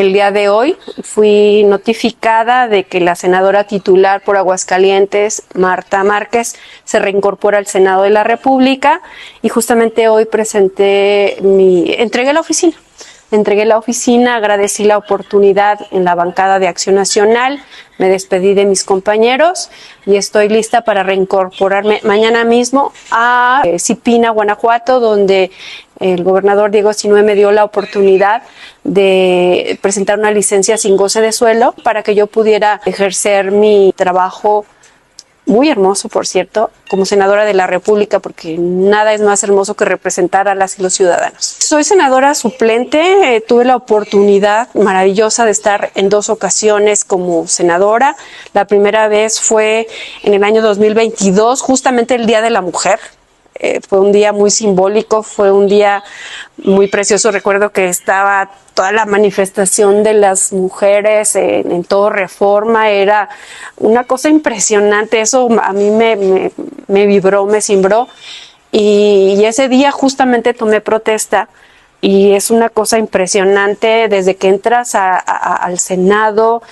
El día de hoy fui notificada de que la senadora titular por Aguascalientes, Marta Márquez, se reincorpora al Senado de la República y justamente hoy entregué la oficina, agradecí la oportunidad en la bancada de Acción Nacional, me despedí de mis compañeros y estoy lista para reincorporarme mañana mismo a Zipina, Guanajuato, donde el gobernador Diego Sinue me dio la oportunidad de presentar una licencia sin goce de sueldo para que yo pudiera ejercer mi trabajo, muy hermoso, por cierto, como senadora de la República, porque nada es más hermoso que representar a las y los ciudadanos. Soy senadora suplente, tuve la oportunidad maravillosa de estar en 2 ocasiones como senadora. La primera vez fue en el año 2022, justamente el Día de la Mujer. Fue un día muy simbólico, fue un día muy precioso. Recuerdo que estaba toda la manifestación de las mujeres en todo Reforma, era una cosa impresionante. Eso a mí me vibró, me cimbró. Y ese día justamente tomé protesta. Y es una cosa impresionante desde que entras al Senado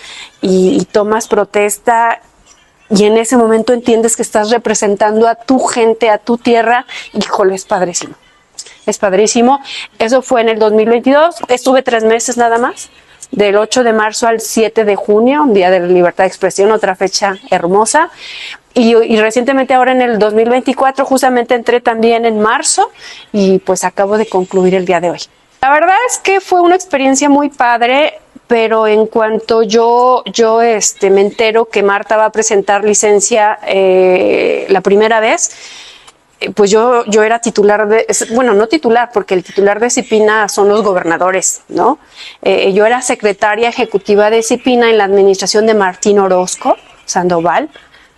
y tomas protesta. Y en ese momento entiendes que estás representando a tu gente, a tu tierra. Híjole, es padrísimo. Es padrísimo. Eso fue en el 2022. Estuve 3 meses nada más. Del 8 de marzo al 7 de junio, Día de la Libertad de Expresión, otra fecha hermosa. Y recientemente ahora en el 2024, justamente entré también en marzo y pues acabo de concluir el día de hoy. La verdad es que fue una experiencia muy padre. Pero en cuanto yo me entero que Marta va a presentar licencia la primera vez, pues yo era titular no titular, porque el titular de Zipina son los gobernadores, ¿no? Yo era secretaria ejecutiva de Zipina en la administración de Martín Orozco Sandoval,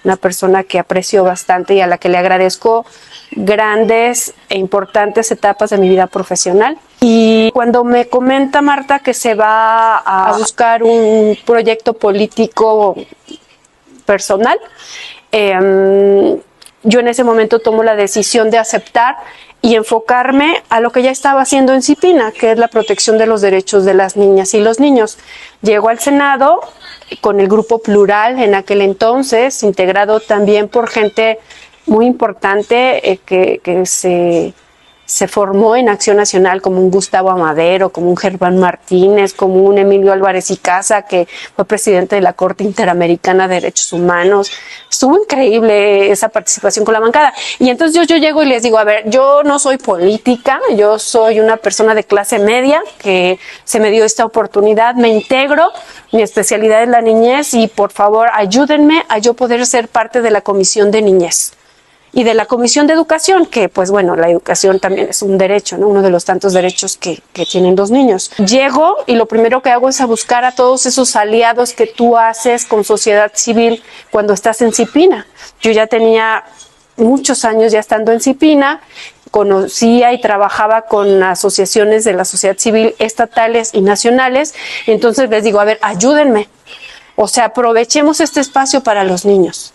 una persona que aprecio bastante y a la que le agradezco grandes e importantes etapas de mi vida profesional. Y cuando me comenta Marta que se va a buscar un proyecto político personal, yo en ese momento tomo la decisión de aceptar y enfocarme a lo que ya estaba haciendo en Zipina, que es la protección de los derechos de las niñas y los niños. Llego al Senado con el Grupo Plural en aquel entonces, integrado también por gente muy importante que se formó en Acción Nacional, como un Gustavo Amadero, como un Germán Martínez, como un Emilio Álvarez y Casa, que fue presidente de la Corte Interamericana de Derechos Humanos. Estuvo increíble esa participación con la bancada. Y entonces yo llego y les digo, a ver, yo no soy política, yo soy una persona de clase media que se me dio esta oportunidad, me integro, mi especialidad es la niñez y por favor ayúdenme a yo poder ser parte de la Comisión de Niñez. Y de la Comisión de Educación, que pues bueno, la educación también es un derecho, ¿no? Uno de los tantos derechos que tienen los niños. Llego y lo primero que hago es a buscar a todos esos aliados que tú haces con sociedad civil cuando estás en Zipina. Yo ya tenía muchos años ya estando en Zipina, conocía y trabajaba con asociaciones de la sociedad civil estatales y nacionales, y entonces les digo, a ver, ayúdenme. O sea, aprovechemos este espacio para los niños.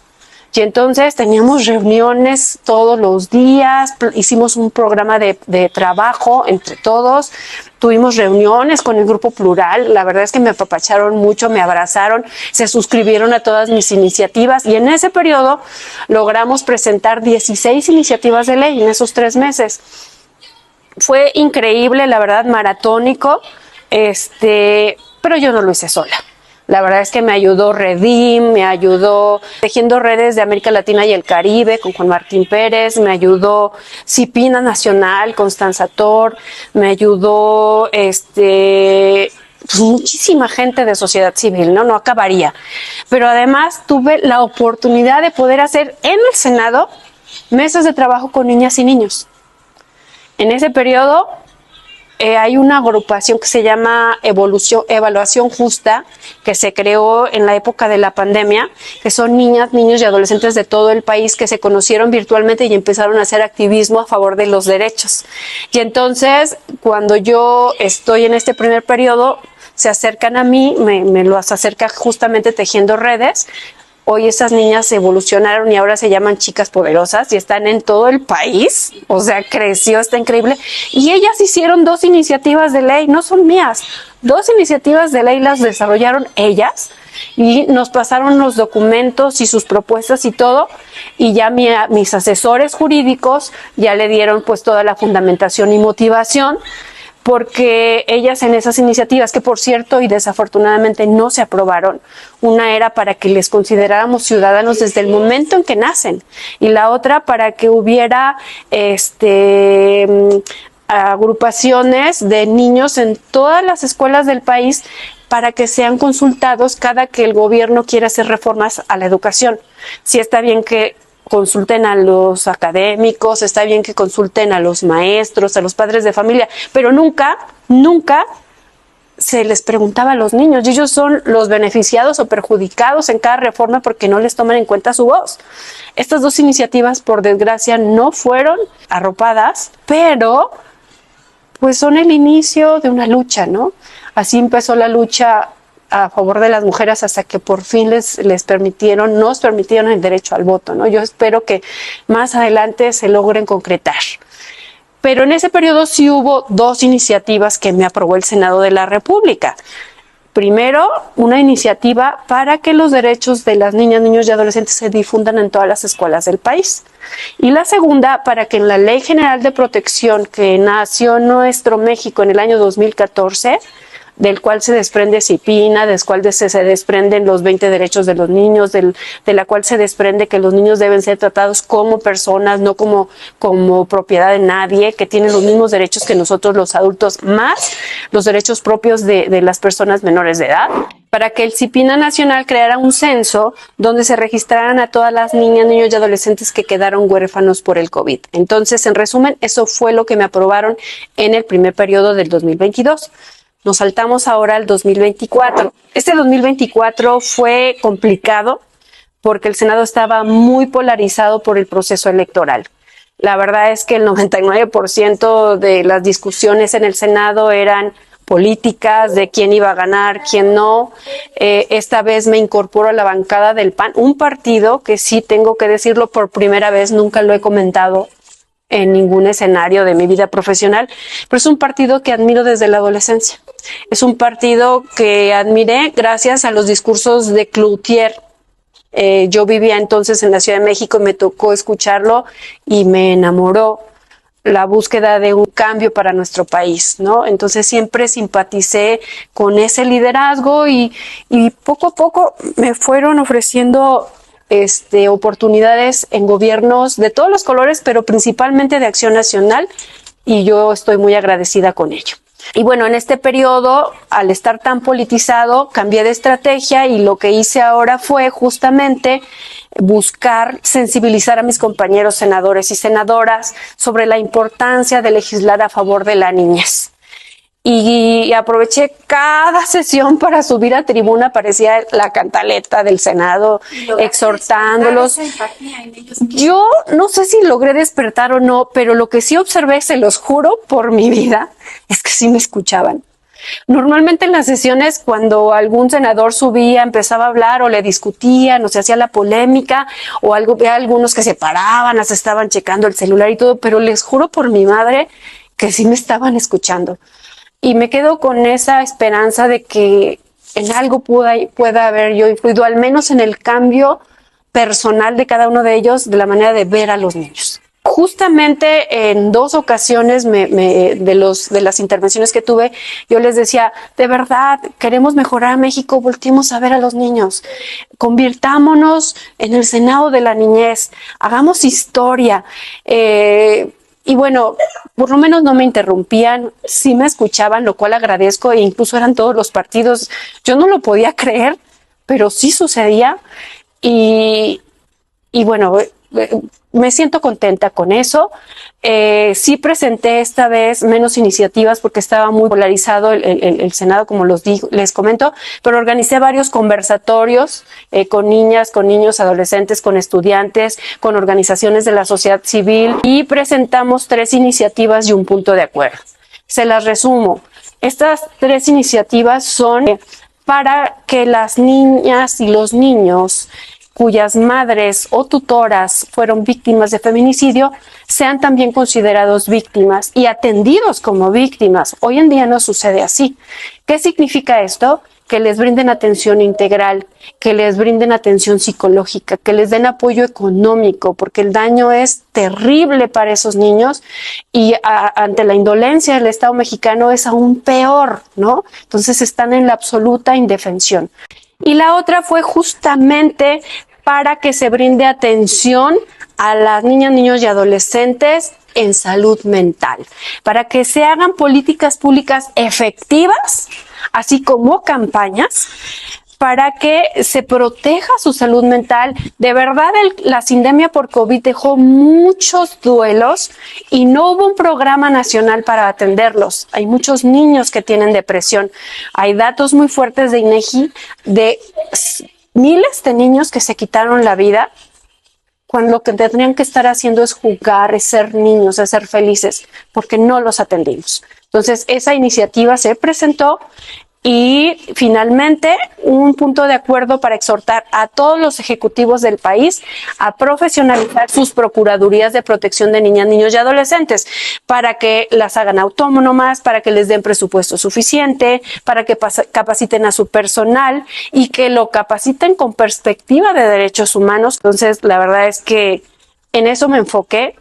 Y entonces teníamos reuniones todos los días, hicimos un programa de trabajo entre todos, tuvimos reuniones con el Grupo Plural, la verdad es que me apapacharon mucho, me abrazaron, se suscribieron a todas mis iniciativas y en pero periodo logramos presentar 16 iniciativas de ley en esos 3 meses. Fue increíble, la verdad, maratónico, pero yo no lo hice sola. La verdad es que me ayudó Redim, me ayudó Tejiendo Redes de América Latina y el Caribe con Juan Martín Pérez, me ayudó Zipina Nacional, Constanza Tor, me ayudó pues muchísima gente de sociedad civil, no acabaría. Pero además tuve la oportunidad de poder hacer en el Senado mesas de trabajo con niñas y niños. En ese periodo hay una agrupación que se llama Evaluación Justa, que se creó en la época de la pandemia, que son niñas, niños y adolescentes de todo el país que se conocieron virtualmente y empezaron a hacer activismo a favor de los derechos. Y entonces, cuando yo estoy en este primer periodo, se acercan a mí, me los acerca justamente Tejiendo Redes, Hoy esas niñas evolucionaron y ahora se llaman chicas poderosas y están en todo el país. O sea, creció, está increíble. Y ellas hicieron 2 iniciativas de ley, no son mías. 2 iniciativas de ley las desarrollaron ellas y nos pasaron los documentos y sus propuestas y todo, y ya mis asesores jurídicos ya le dieron pues toda la fundamentación y motivación, porque ellas en esas iniciativas, que por cierto y desafortunadamente no se aprobaron, una era para que les consideráramos ciudadanos desde el momento en que nacen, y la otra para que hubiera agrupaciones de niños en todas las escuelas del país para que sean consultados cada que el gobierno quiera hacer reformas a la educación. Sí está bien que consulten a los académicos, está bien que consulten a los maestros, a los padres de familia, pero nunca se les preguntaba a los niños, y ellos son los beneficiados o perjudicados en cada reforma porque no les toman en cuenta su voz. Estas 2 iniciativas, por desgracia, no fueron arropadas, pero pues son el inicio de una lucha, ¿no? Así empezó la lucha a favor de las mujeres hasta que por fin nos permitieron el derecho al voto, ¿no? Yo espero que más adelante se logren concretar. Pero en ese periodo sí hubo 2 iniciativas que me aprobó el Senado de la República. Primero, una iniciativa para que los derechos de las niñas, niños y adolescentes se difundan en todas las escuelas del país. Y la segunda, para que en la Ley General de Protección que nació en nuestro México en el año 2014, del cual se desprende CIPINA, del cual se desprenden los 20 derechos de los niños, de la cual se desprende que los niños deben ser tratados como personas, no como propiedad de nadie, que tienen los mismos derechos que nosotros los adultos, más los derechos propios de las personas menores de edad, para que el CIPINA Nacional creara un censo donde se registraran a todas las niñas, niños y adolescentes que quedaron huérfanos por el COVID. Entonces, en resumen, eso fue lo que me aprobaron en el primer periodo del 2022. Nos saltamos ahora al 2024. Este 2024 fue complicado porque el Senado estaba muy polarizado por el proceso electoral. La verdad es que el 99% de las discusiones en el Senado eran políticas, de quién iba a ganar, quién no. Esta vez me incorporo a la bancada del PAN, un partido que sí tengo que decirlo por primera vez, nunca lo he comentado en ningún escenario de mi vida profesional, pero es un partido que admiro desde la adolescencia. Es un partido que admiré gracias a los discursos de Cloutier. Yo vivía entonces en la Ciudad de México y me tocó escucharlo y me enamoró la búsqueda de un cambio para nuestro país, ¿no? Entonces siempre simpaticé con ese liderazgo y poco a poco me fueron ofreciendo oportunidades en gobiernos de todos los colores, pero principalmente de Acción Nacional, y yo estoy muy agradecida con ello. Y bueno, en este periodo, al estar tan politizado, cambié de estrategia y lo que hice ahora fue justamente buscar sensibilizar a mis compañeros senadores y senadoras sobre la importancia de legislar a favor de la niñez. Y aproveché cada sesión para subir a tribuna, parecía la cantaleta del Senado, exhortándolos. Yo no sé si logré despertar o no, pero lo que sí observé, se los juro por mi vida, es que sí me escuchaban. Normalmente en las sesiones, cuando algún senador subía, empezaba a hablar o le discutían o se hacía la polémica o había algunos que se paraban, hasta estaban checando el celular y todo, pero les juro por mi madre que sí me estaban escuchando. Y me quedo con esa esperanza de que en algo pueda haber yo influido, al menos en el cambio personal de cada uno de ellos, de la manera de ver a los niños. Justamente en 2 ocasiones de las intervenciones que tuve, yo les decía, de verdad, queremos mejorar a México, volteemos a ver a los niños, convirtámonos en el Senado de la niñez, hagamos historia. Y bueno, por lo menos no me interrumpían, sí me escuchaban, lo cual agradezco, e incluso eran todos los partidos. Yo no lo podía creer, pero sí sucedía. Y bueno, me siento contenta con eso. Sí presenté esta vez menos iniciativas porque estaba muy polarizado el Senado, como les comento, pero organicé varios conversatorios con niñas, con niños, adolescentes, con estudiantes, con organizaciones de la sociedad civil, y presentamos 3 iniciativas y un punto de acuerdo. Se las resumo. Estas 3 iniciativas son para que las niñas y los niños cuyas madres o tutoras fueron víctimas de feminicidio sean también considerados víctimas y atendidos como víctimas. Hoy en día no sucede así. ¿Qué significa esto? Que les brinden atención integral, que les brinden atención psicológica, que les den apoyo económico, porque el daño es terrible para esos niños y ante la indolencia del Estado mexicano es aún peor, ¿no? Entonces están en la absoluta indefensión. Y la otra fue justamente para que se brinde atención a las niñas, niños y adolescentes en salud mental, para que se hagan políticas públicas efectivas, así como campañas, para que se proteja su salud mental. De verdad, la sindemia por COVID dejó muchos duelos y no hubo un programa nacional para atenderlos. Hay muchos niños que tienen depresión. Hay datos muy fuertes de INEGI de miles de niños que se quitaron la vida cuando lo que tendrían que estar haciendo es jugar, es ser niños, es ser felices, porque no los atendimos. Entonces, esa iniciativa se presentó y finalmente un punto de acuerdo para exhortar a todos los ejecutivos del país a profesionalizar sus procuradurías de protección de niñas, niños y adolescentes para que las hagan autónomas, para que les den presupuesto suficiente, para que capaciten a su personal y que lo capaciten con perspectiva de derechos humanos. Entonces, la verdad es que en eso me enfoqué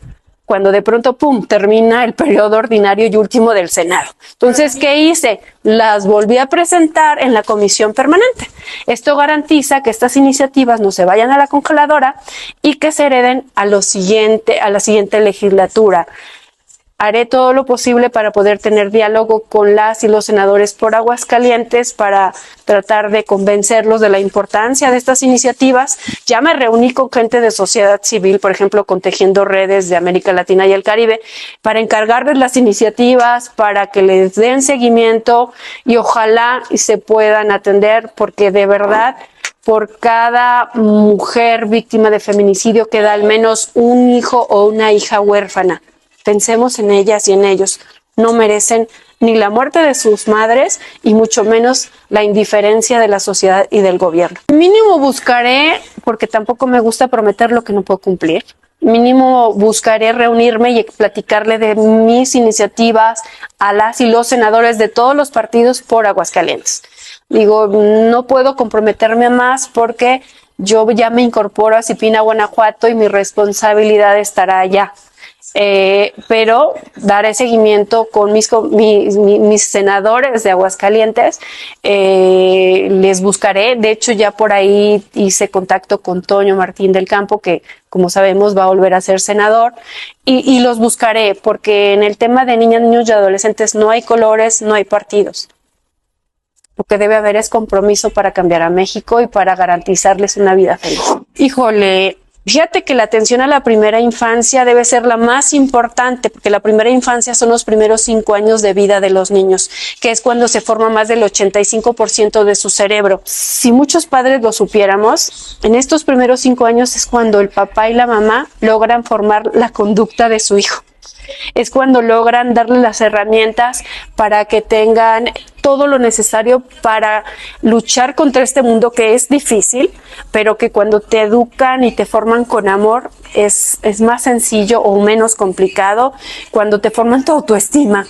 cuando de pronto, ¡pum!, termina el periodo ordinario y último del Senado. Entonces, ¿qué hice? Las volví a presentar en la comisión permanente. Esto garantiza que estas iniciativas no se vayan a la congeladora y que se hereden a la siguiente legislatura. Haré todo lo posible para poder tener diálogo con las y los senadores por Aguascalientes para tratar de convencerlos de la importancia de estas iniciativas. Ya me reuní con gente de sociedad civil, por ejemplo, con Tejiendo Redes de América Latina y el Caribe, para encargarles las iniciativas, para que les den seguimiento y ojalá se puedan atender, porque de verdad, por cada mujer víctima de feminicidio queda al menos un hijo o una hija huérfana. Pensemos en ellas y en ellos. No merecen ni la muerte de sus madres y mucho menos la indiferencia de la sociedad y del gobierno. Mínimo buscaré, porque tampoco me gusta prometer lo que no puedo cumplir, mínimo buscaré reunirme y platicarle de mis iniciativas a las y los senadores de todos los partidos por Aguascalientes. Digo, no puedo comprometerme más porque yo ya me incorporo a Cipina, Guanajuato y mi responsabilidad estará allá. Pero daré seguimiento con mis senadores de Aguascalientes, les buscaré. De hecho, ya por ahí hice contacto con Toño Martín del Campo, que como sabemos va a volver a ser senador, y los buscaré, porque en el tema de niñas, niños y adolescentes no hay colores, no hay partidos. Lo que debe haber es compromiso para cambiar a México y para garantizarles una vida feliz. Híjole, fíjate que la atención a la primera infancia debe ser la más importante, porque la primera infancia son los primeros 5 años de vida de los niños, que es cuando se forma más del 85% de su cerebro. Si muchos padres lo supiéramos, en estos primeros 5 años es cuando el papá y la mamá logran formar la conducta de su hijo. Es cuando logran darle las herramientas para que tengan todo lo necesario para luchar contra este mundo que es difícil, pero que cuando te educan y te forman con amor es más sencillo o menos complicado, cuando te forman tu autoestima.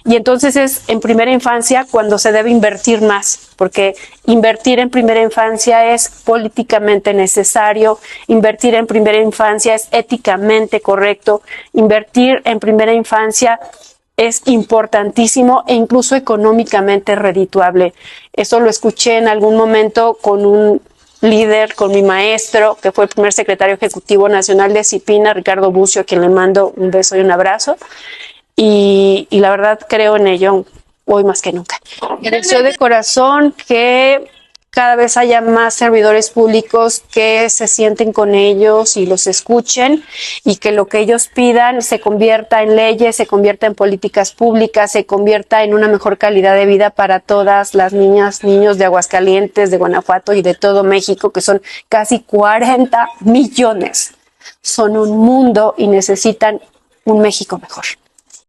Y entonces es en primera infancia cuando se debe invertir más, porque invertir en primera infancia es políticamente necesario, invertir en primera infancia es éticamente correcto, invertir en primera infancia es importantísimo e incluso económicamente redituable. Eso lo escuché en algún momento con un líder, con mi maestro, que fue el primer secretario ejecutivo nacional de Cipina, Ricardo Bucio, a quien le mando un beso y un abrazo. Y la verdad creo en ello hoy más que nunca. Deseo de corazón que cada vez haya más servidores públicos que se sienten con ellos y los escuchen, y que lo que ellos pidan se convierta en leyes, se convierta en políticas públicas, se convierta en una mejor calidad de vida para todas las niñas, niños de Aguascalientes, de Guanajuato y de todo México, que son casi 40 millones. Son un mundo y necesitan un México mejor.